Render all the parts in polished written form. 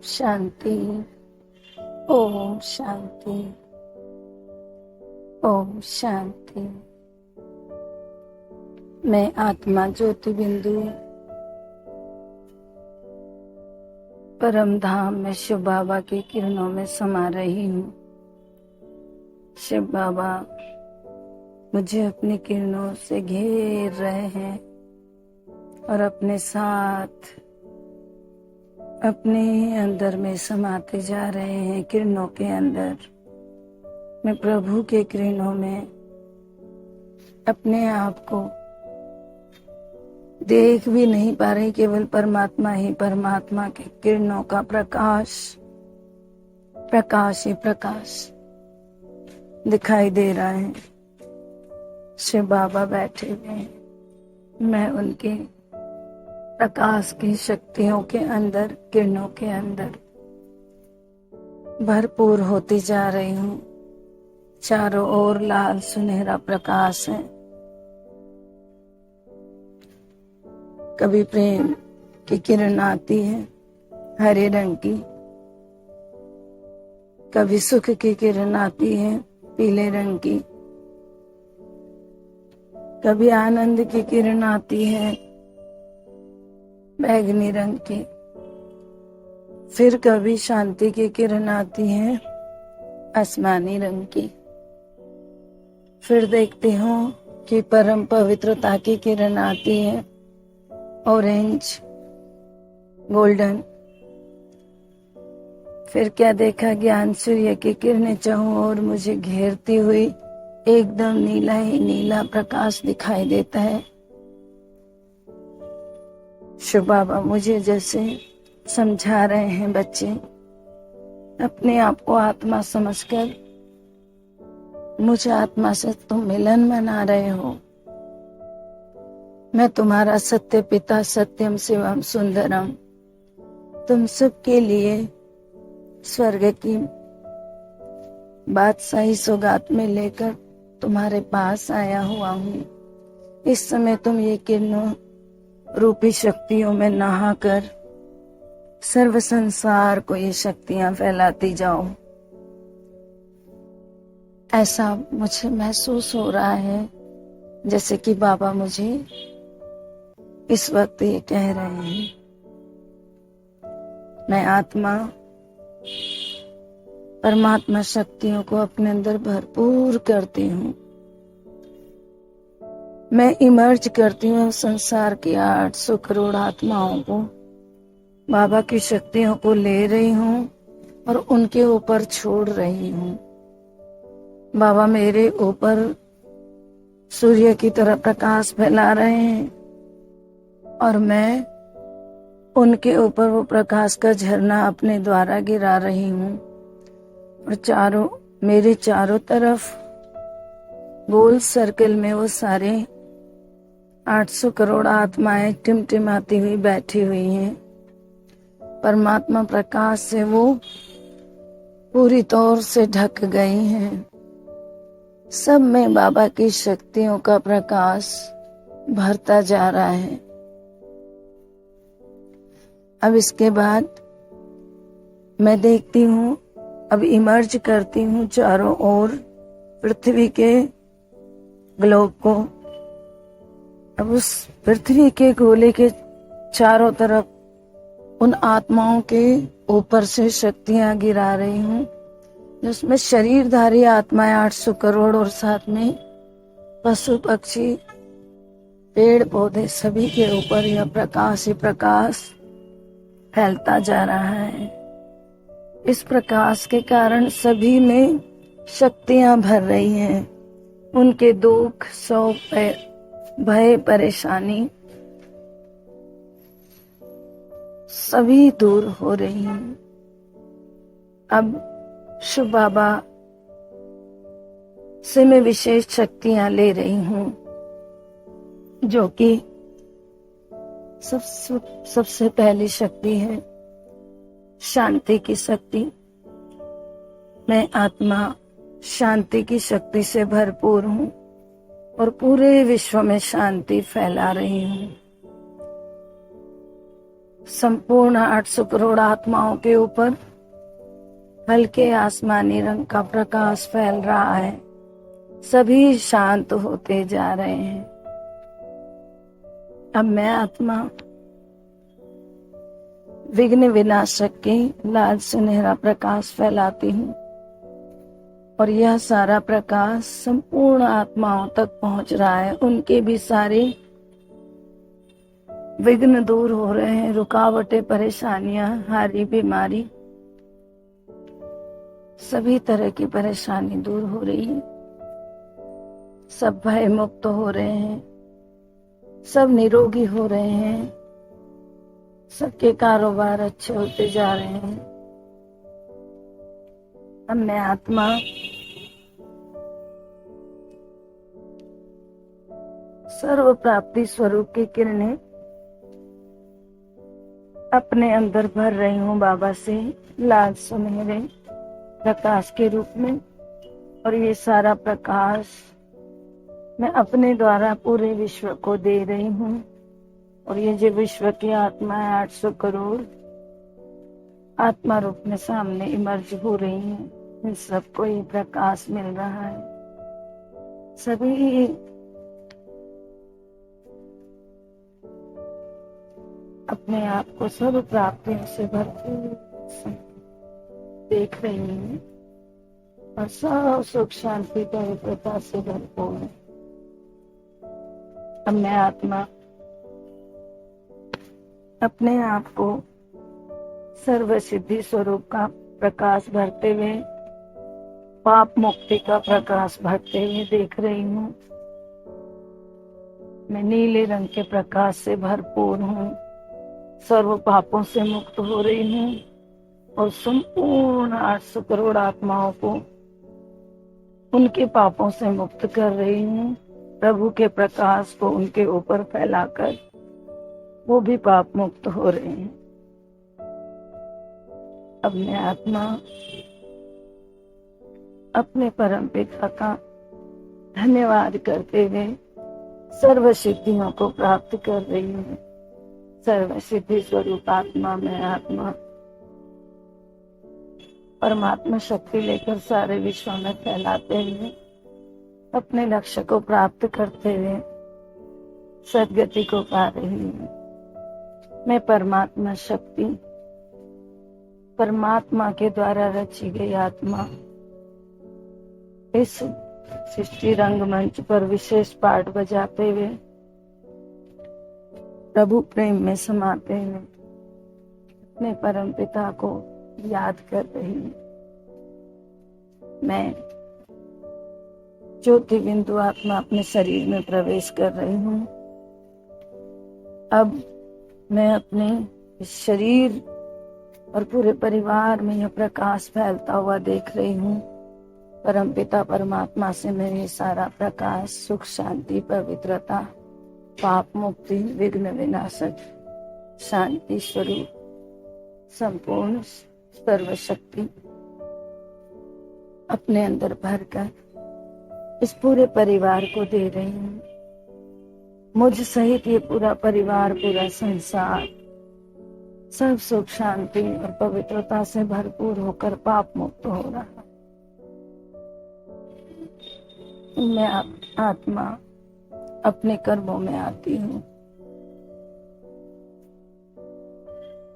शांति। ओम शांति। ओम शांति। मैं आत्मा ज्योति बिंदु परम धाम में शिव बाबा की किरणों में समा रही हूँ। शिव बाबा मुझे अपनी किरणों से घेर रहे हैं और अपने साथ अपने अंदर में समाते जा रहे हैं। किरणों के अंदर मैं प्रभु के किरणों में अपने आप को देख भी नहीं पा रही, केवल परमात्मा ही परमात्मा के किरणों का प्रकाश प्रकाश ही प्रकाश दिखाई दे रहा है। शिव बाबा बैठे हुए हैं, मैं उनके प्रकाश की शक्तियों के अंदर, किरणों के अंदर भरपूर होती जा रही हूँ। चारों ओर लाल सुनहरा प्रकाश है। कभी प्रेम की किरण आती है हरे रंग की, कभी सुख की किरण आती है पीले रंग की, कभी आनंद की किरण आती है बैगनी रंग की, फिर कभी शांति की किरण आती है आसमानी रंग की। फिर देखती हूँ कि परम पवित्रता की किरण आती है ऑरेंज गोल्डन। फिर क्या देखा, ज्ञान सूर्य की किरणें चारों ओर मुझे घेरती हुई एकदम नीला ही नीला प्रकाश दिखाई देता है। शिव बाबा मुझे जैसे समझा रहे हैं, बच्चे अपने आप को आत्मा समझकर मुझे आत्मा से तुम मिलन मना रहे हो। मैं तुम्हारा सत्य पिता, सत्यम शिवम सुंदरम, तुम सबके लिए स्वर्ग की बादशाही सौगात में लेकर तुम्हारे पास आया हुआ हूँ। इस समय तुम ये किरणों रूपी शक्तियों में नहाकर सर्व संसार को ये शक्तियां फैलाती जाओ। ऐसा मुझे महसूस हो रहा है जैसे कि बाबा मुझे इस वक्त ये कह रहे हैं। मैं आत्मा परमात्मा शक्तियों को अपने अंदर भरपूर करती हूँ। मैं इमर्ज करती हूँ संसार की 800 करोड़ आत्माओं को, बाबा की शक्तियों को ले रही हूँ और उनके ऊपर छोड़ रही हूँ। बाबा मेरे ऊपर सूर्य की तरह प्रकाश फैला रहे हैं और मैं उनके ऊपर वो प्रकाश का झरना अपने द्वारा गिरा रही हूँ। और मेरे चारों तरफ गोल सर्कल में वो सारे 800 करोड़ आत्माएं टिमटिमाती हुई बैठी हुई हैं। परमात्मा प्रकाश से वो पूरी तौर से ढक गई हैं। सब में बाबा की शक्तियों का प्रकाश भरता जा रहा है। अब इसके बाद मैं देखती हूँ, अब इमर्ज करती हूँ चारों ओर पृथ्वी के ग्लोब को। अब उस पृथ्वी के गोले के चारों तरफ उन आत्माओं के ऊपर से शक्तियां गिरा रही हूँ, जिसमें शरीरधारी आत्माएं 800 करोड़ और साथ में पशु पक्षी पेड़ पौधे सभी के ऊपर यह प्रकाश ही प्रकाश फैलता जा रहा है। इस प्रकाश के कारण सभी में शक्तियां भर रही हैं। उनके दुख, शोक, भय, परेशानी सभी दूर हो रही हैं। अब शिव बाबा से मैं विशेष शक्तियां ले रही हूँ, जो कि सबसे पहली शक्ति है शांति की शक्ति। मैं आत्मा शांति की शक्ति से भरपूर हूँ और पूरे विश्व में शांति फैला रही हूँ। संपूर्ण 800 करोड़ आत्माओं के ऊपर हल्के आसमानी रंग का प्रकाश फैल रहा है। सभी शांत होते जा रहे हैं। अब मैं आत्मा विघ्न विनाशक की लाल सुनहरा प्रकाश फैलाती हूँ और यह सारा प्रकाश संपूर्ण आत्माओं तक पहुंच रहा है। उनके भी सारे विघ्न दूर हो रहे हैं, रुकावटें, परेशानियां, हारी बीमारी, सभी तरह की परेशानी दूर हो रही है। सब भय मुक्त हो रहे हैं, सब निरोगी हो रहे हैं, सबके कारोबार अच्छे होते जा रहे हैं। अब मैं आत्मा सर्व प्राप्ति स्वरूप की किरणें अपने अंदर भर रही हूँ बाबा से लाल सुनहरे प्रकाश के रूप में। और ये सारा प्रकाश मैं अपने द्वारा पूरे विश्व को दे रही हूँ। और ये जो विश्व की आत्मा है 800 करोड़ आत्मा रूप में सामने इमर्ज हो रही है। इन सबको ये प्रकाश मिल रहा है। सभी अपने आप को सर्व प्राप्तियों से भरपूर देख रही है और सब सुख शांति पवित्रता से भरपूर है। अब मैं आत्मा अपने आप को सर्व सिद्धि स्वरूप का प्रकाश भरते हुए, पाप मुक्ति का प्रकाश भरते हुए देख रही हूँ। मैं नीले रंग के प्रकाश से भरपूर हूँ, सर्व पापों से मुक्त हो रही हूँ और संपूर्ण 800 करोड़ आत्माओं को उनके पापों से मुक्त कर रही हूँ। प्रभु के प्रकाश को उनके ऊपर फैलाकर वो भी पाप मुक्त हो रहे हैं। अब मैं आत्मा अपने परम पिता का धन्यवाद करते हुए सर्व सिद्धियों को प्राप्त कर रही हूँ। सर्व सिद्धि स्वरूप आत्मा में आत्मा परमात्मा शक्ति लेकर सारे विश्व में फैलाते हुए अपने लक्ष्य को प्राप्त करते हुए सदगति को पा रही हूँ। मैं परमात्मा शक्ति, परमात्मा के द्वारा रची गई आत्मा इस सृष्टि रंगमंच पर विशेष पाठ बजाते हुए प्रभु प्रेम में समाते हुए अपने परम पिता को याद कर रही हूँ। मैं ज्योति बिंदु आत्मा अपने शरीर में प्रवेश कर रही हूँ। अब मैं अपने इस शरीर और पूरे परिवार में यह प्रकाश फैलता हुआ देख रही हूँ। परम पिता परमात्मा से मैं ये सारा प्रकाश, सुख, शांति, पवित्रता, पाप मुक्ति, विघ्न विनाशक, शांति स्वरूप, संपूर्ण सर्वशक्ति अपने अंदर भरकर इस पूरे परिवार को दे रही हूँ। मुझ सहित ये पूरा परिवार, पूरा संसार सब सुख, शांति और पवित्रता से भरपूर होकर पाप मुक्त हो रहा है। मैं आत्मा अपने कर्मों में आती हूँ।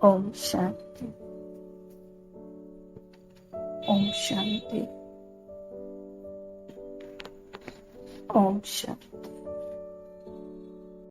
ओम शांति, ओम शांति, ओम शांति।